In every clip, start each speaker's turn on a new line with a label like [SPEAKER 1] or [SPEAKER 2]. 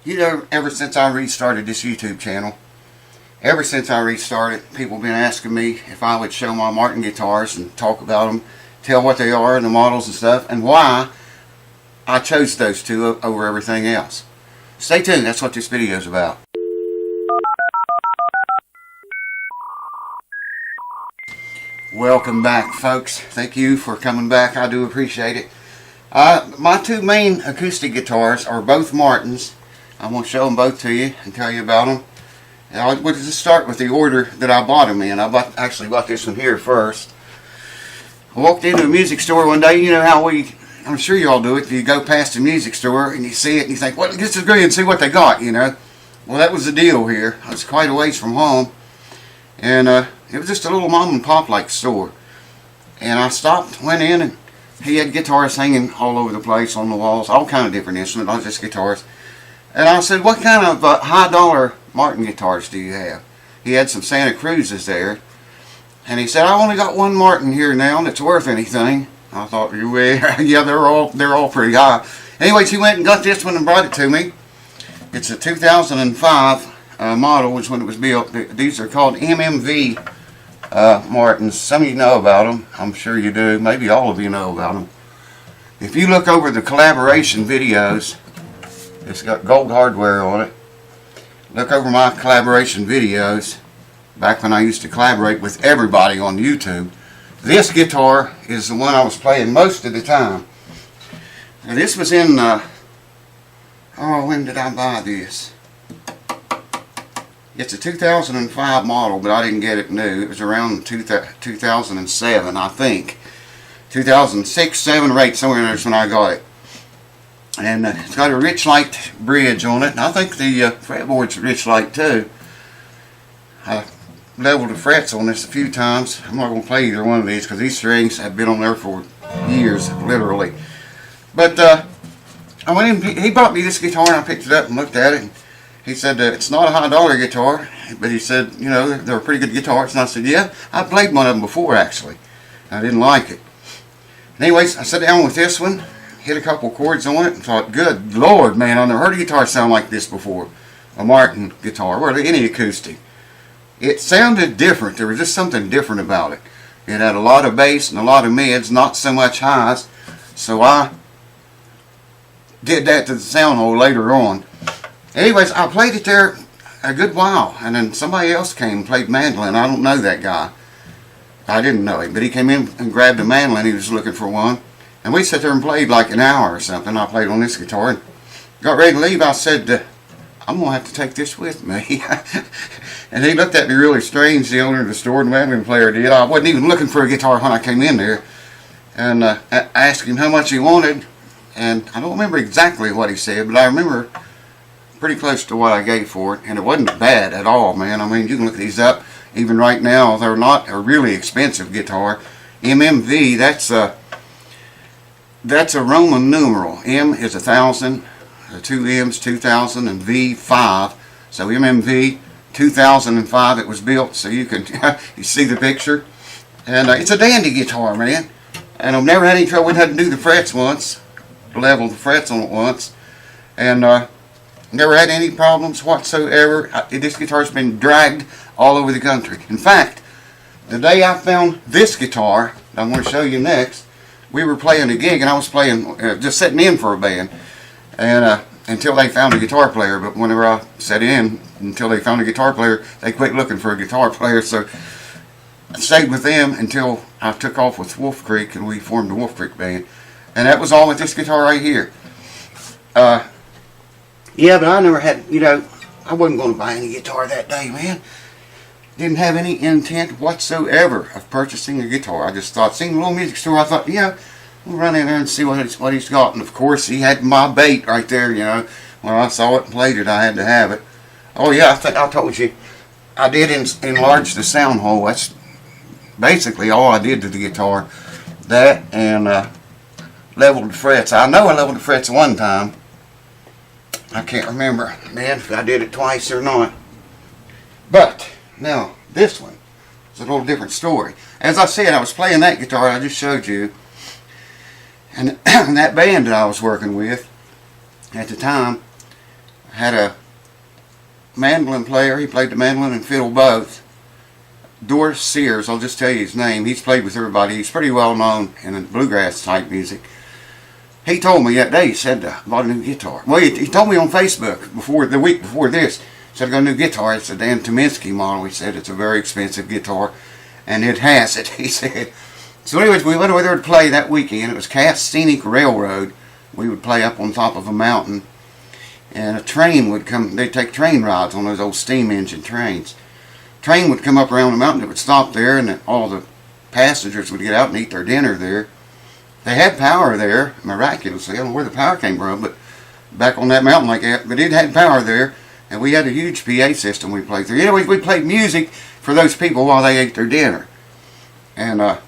[SPEAKER 1] You know, ever since I restarted this YouTube channel, people have been asking me if I would show my Martin guitars and talk about them, tell what they are and the models and stuff, and why I chose those two over everything else. Stay tuned, that's what this video is about. Welcome back, folks. Thank you for coming back. I do appreciate it. My two main acoustic guitars are both Martins. I'm going to show them both to you and tell you about them. We'll just start with the order that I bought them in. I actually bought this one here first. I walked into a music store one day. You know how I'm sure you all do it. You go past a music store and you see it and you think, well, let's just go and see what they got, you know. Well, that was the deal here. I was quite a ways from home. And it was just a little mom and pop like store. And I stopped, went in, and he had guitars hanging all over the place on the walls, all kind of different instruments, not just guitars. And I said, what kind of high dollar Martin guitars do you have? He had some Santa Cruzes there. And he said, I only got one Martin here now that's worth anything. I thought, yeah, they're all pretty high. Anyways, he went and got this one and brought it to me. It's a 2005 model, which when it was built. These are called MMV Martins. Some of you know about them. I'm sure you do. Maybe all of you know about them. If you look over the collaboration videos, it's got gold hardware on it. Look over my collaboration videos, back when I used to collaborate with everybody on YouTube. This guitar is the one I was playing most of the time. Now this was in, when did I buy this? It's a 2005 model, but I didn't get it new. It was around 2007, I think. 2006, 7, or 8, somewhere in there's when I got it. And it's got a Rich Light bridge on it, and I think the fretboard's Rich Light too. I leveled the frets on this a few times. I'm not going to play either one of these because these strings have been on there for years, literally. But I went in, he bought me this guitar and I picked it up and looked at it. And he said, it's not a high dollar guitar, but he said, you know, they're pretty good guitars. And I said, yeah, I played one of them before actually. I didn't like it. Anyways, I sat down with this one, hit a couple chords on it, and thought, good Lord, man, I've never heard a guitar sound like this before. A Martin guitar, or any acoustic. It sounded different. There was just something different about it. It had a lot of bass and a lot of mids, not so much highs. So I did that to the sound hole later on. Anyways, I played it there a good while, and then somebody else came and played mandolin. I don't know that guy. I didn't know him, but he came in and grabbed a mandolin. He was looking for one. And we sat there and played like an hour or something. I played on this guitar and got ready to leave. I said, I'm going to have to take this with me. And he looked at me really strange, the owner of the store, the mandolin player did. I wasn't even looking for a guitar when I came in there. And I asked him how much he wanted. And I don't remember exactly what he said, but I remember pretty close to what I gave for it. And it wasn't bad at all, man. I mean, you can look these up. Even right now, they're not a really expensive guitar. MMV, that's a Roman numeral. M is 1,000, 2 M's 2,000, and V 5. So MMV 2005 it was built, so you can you see the picture. And it's a dandy guitar, man. And I've never had any trouble. We had to do the frets once, level the frets on it once, and never had any problems whatsoever. This guitar's been dragged all over the country. In fact, the day I found this guitar, I'm going to show you next, we were playing a gig and I was playing, just sitting in for a band, and until they found a guitar player. But whenever I sat in, until they found a guitar player, they quit looking for a guitar player. So I stayed with them until I took off with Wolf Creek and we formed the Wolf Creek band. And that was all with this guitar right here. Yeah, but I never had, you know, I wasn't going to buy any guitar that day, man. Didn't have any intent whatsoever of purchasing a guitar. I just thought, seeing a little music store, I thought, yeah, we'll run in there and see what he's got. And of course, he had my bait right there, you know. When I saw it and played it, I had to have it. Oh yeah, I think I told you, I did enlarge the sound hole. That's basically all I did to the guitar. That and leveled the frets. I know I leveled the frets one time. I can't remember, man, if I did it twice or not. But now this one is a little different story. As I said, I was playing that guitar I just showed you, and that band that I was working with at the time had a mandolin player. He played the mandolin and fiddle both. Doris Sears, I'll just tell you his name. He's played with everybody. He's pretty well known in the bluegrass type music. He told me that day, he said, I bought a new guitar. Well, he told me on Facebook the week before this. He said, I got a new guitar. It's a Dan Tyminski model. He said, it's a very expensive guitar. And it has it, he said. So anyways, we went over there to play that weekend. It was Cass Scenic Railroad. We would play up on top of a mountain. And a train would come. They'd take train rides on those old steam engine trains. Train would come up around the mountain. It would stop there, and all the passengers would get out and eat their dinner there. They had power there, miraculously. I don't know where the power came from, but back on that mountain like that. But it had power there, and we had a huge PA system we played through. Anyways, we played music for those people while they ate their dinner. And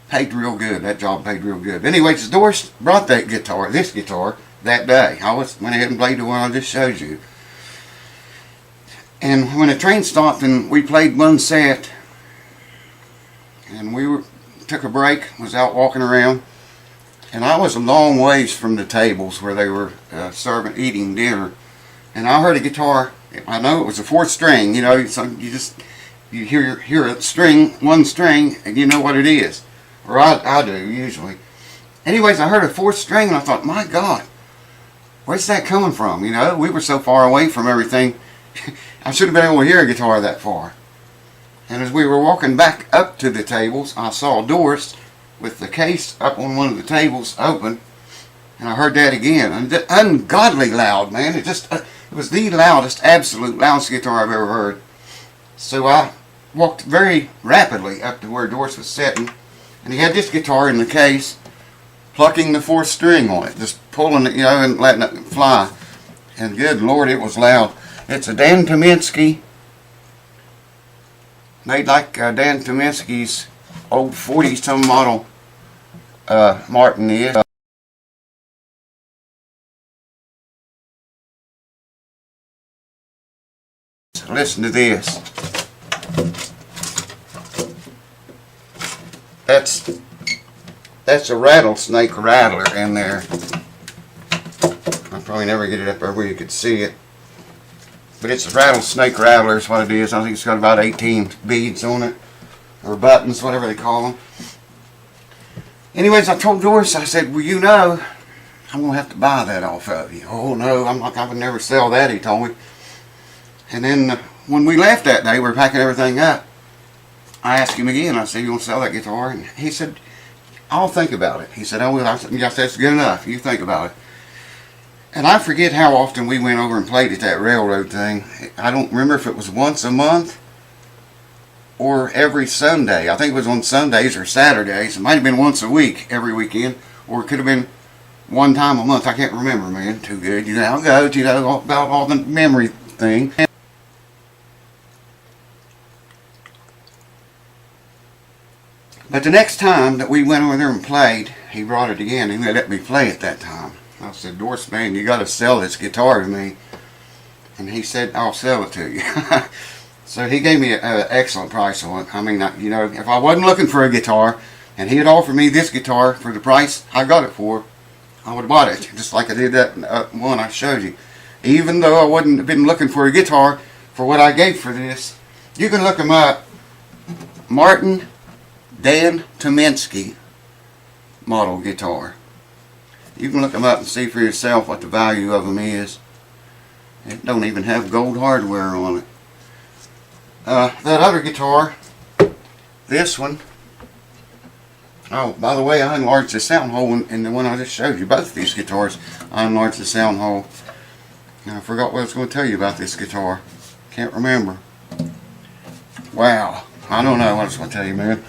[SPEAKER 1] paid real good. That job paid real good. Anyways, Doris brought that guitar, this guitar, that day. I went ahead and played the one I just showed you. And when the train stopped and we played one set, and took a break, was out walking around, and I was a long ways from the tables where they were eating dinner, and I heard a guitar. I know it was a fourth string, you know, so you hear a string, one string, and you know what it is, or I do usually. Anyways, I heard a fourth string, and I thought, my God, where's that coming from? You know, we were so far away from everything. I should have been able to hear a guitar that far. And as we were walking back up to the tables, I saw Doris with the case up on one of the tables open, and I heard that again. And ungodly loud, man. It was the loudest, absolute loudest guitar I've ever heard. So I walked very rapidly up to where Doris was sitting, and he had this guitar in the case, plucking the fourth string on it, just pulling it, you know, and letting it fly. And good Lord, it was loud. It's a Dan Tyminski, made like Dan Tyminski's old 40-some model Martin is. Listen to this. That's a rattlesnake rattler in there. I'll probably never get it up there where you could see it. But it's a rattlesnake rattler is what it is. I think it's got about 18 beads on it. Or buttons, whatever they call them. Anyways, I told Doris, I said, well, you know, I'm going to have to buy that off of you. Oh, no, I would never sell that, he told me. And then when we left that day, we were packing everything up. I asked him again, I said, you want to sell that guitar? And he said, I'll think about it. He said, I will. I said, yes, that's good enough. You think about it. And I forget how often we went over and played at that railroad thing. I don't remember if it was once a month or every Sunday. I think it was on Sundays or Saturdays. It might have been once a week, every weekend, or it could have been one time a month. I can't remember, man. Too good. You know how it goes, you know, about all the memory thing. But the next time that we went over there and played, he brought it again, and he let me play it that time. I said, Doris, man, you got to sell this guitar to me. And he said, I'll sell it to you. So he gave me an excellent price on it. I mean, you know, if I wasn't looking for a guitar, and he had offered me this guitar for the price I got it for, I would have bought it, just like I did that one I showed you. Even though I wouldn't have been looking for a guitar for what I gave for this, you can look him up. Martin Dan Tyminski model guitar. You can look them up and see for yourself what the value of them is. It don't even have gold hardware on it. That other guitar, this one. Oh, by the way, I enlarged the sound hole in the one I just showed you. Both of these guitars, I enlarged the sound hole. And I forgot what I was going to tell you about this guitar. Can't remember. Wow. I don't know what I was going to tell you, man.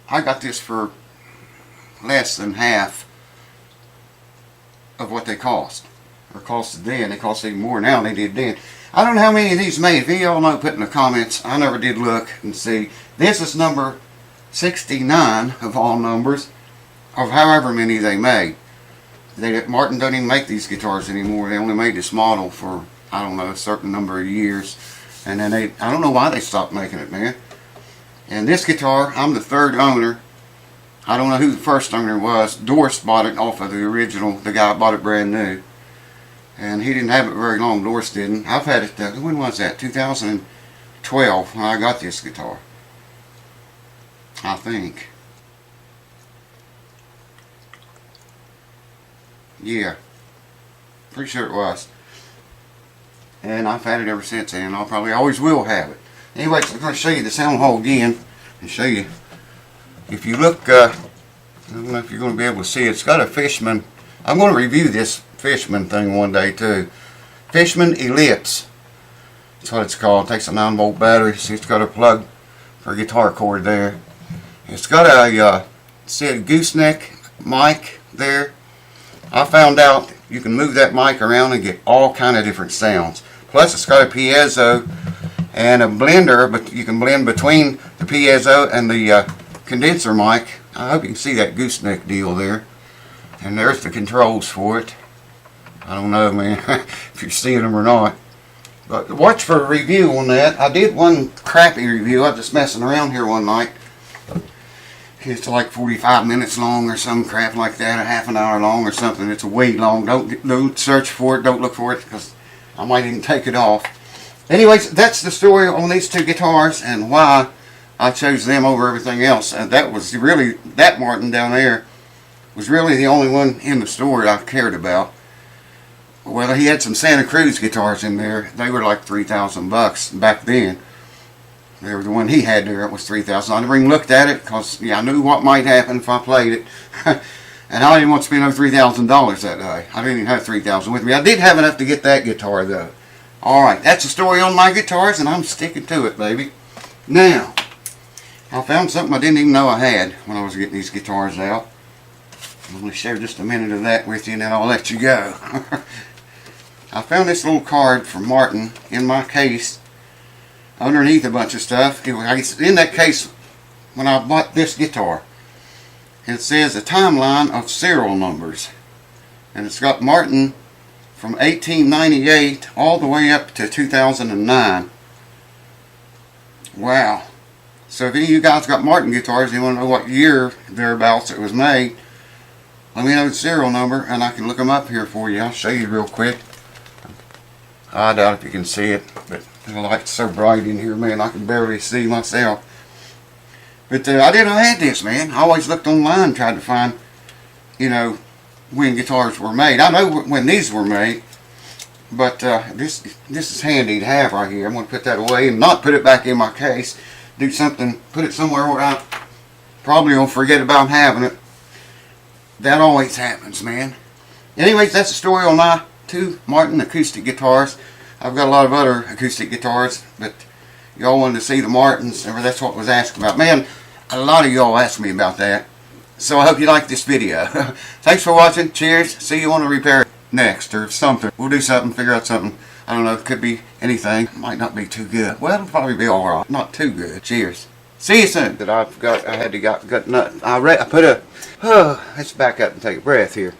[SPEAKER 1] I got this for less than half of what they cost. Or costed then. They cost even more now than they did then. I don't know how many of these made. If you all know, put in the comments. I never did look and see. This is number 69 of all numbers of however many they made. Martin doesn't even make these guitars anymore. They only made this model for, I don't know, a certain number of years. And then I don't know why they stopped making it, man. And this guitar, I'm the third owner. I don't know who the first owner was. Doris bought it off of the original. The guy bought it brand new. And he didn't have it very long. Doris didn't. I've had it, when was that? 2012 when I got this guitar. I think. Yeah. Pretty sure it was. And I've had it ever since then. I probably always will have it. Anyway, so I'm going to show you the sound hole again. And show you. If you look, I don't know if you're going to be able to see it. It's got a Fishman. I'm going to review this Fishman thing one day too. Fishman Ellipse. That's what it's called. It takes a 9-volt battery. See, it's got a plug for a guitar cord there. It's got a gooseneck mic there. I found out you can move that mic around and get all kind of different sounds. Plus, it's got a piezo and a blender, but you can blend between the piezo and the condenser mic. I hope you can see that gooseneck deal there. And there's the controls for it. I don't know, man, if you're seeing them or not. But watch for a review on that. I did one crappy review. I was just messing around here one night. It's like 45 minutes long or some crap like that, a half an hour long or something. It's way long. Don't search for it. Don't look for it because I might even take it off. Anyways, that's the story on these two guitars and why I chose them over everything else. And that was really, that Martin down there was really the only one in the store I cared about. Well, he had some Santa Cruz guitars in there. They were like $3,000 back then. They were the one he had there. It was $3,000. I never even looked at it because I knew what might happen if I played it. And I didn't want to spend no $3,000 that day. I didn't even have $3,000 with me. I did have enough to get that guitar though. Alright, that's the story on my guitars and I'm sticking to it, baby. Now, I found something I didn't even know I had when I was getting these guitars out. I'm going to share just a minute of that with you and then I'll let you go. I found this little card from Martin in my case underneath a bunch of stuff. It was in that case when I bought this guitar. It says a timeline of serial numbers. And it's got Martin from 1898 all the way up to 2009. Wow. So if any of you guys got Martin guitars, you want to know what year thereabouts it was made, let me know the serial number and I can look them up here for you. I'll show you real quick. I doubt if you can see it, but the light's so bright in here, man, I can barely see myself. But I didn't know I had this, man. I always looked online, tried to find, you know, when guitars were made. I know when these were made, but this is handy to have right here. I'm going to put that away and not put it back in my case. Do something, put it somewhere where I probably won't forget about having it. That always happens, man. Anyways, that's the story on my two Martin acoustic guitars. I've got a lot of other acoustic guitars, but y'all wanted to see the Martins, or that's what was asked about. Man, a lot of y'all asked me about that. So I hope you liked this video. Thanks for watching. Cheers. See you on the repair next or something. We'll do something, figure out something. I don't know, it could be anything. Might not be too good. Well, it'll probably be alright. Not too good. Cheers. See you soon. That I had to got nut. I put a, let's back up and take a breath here.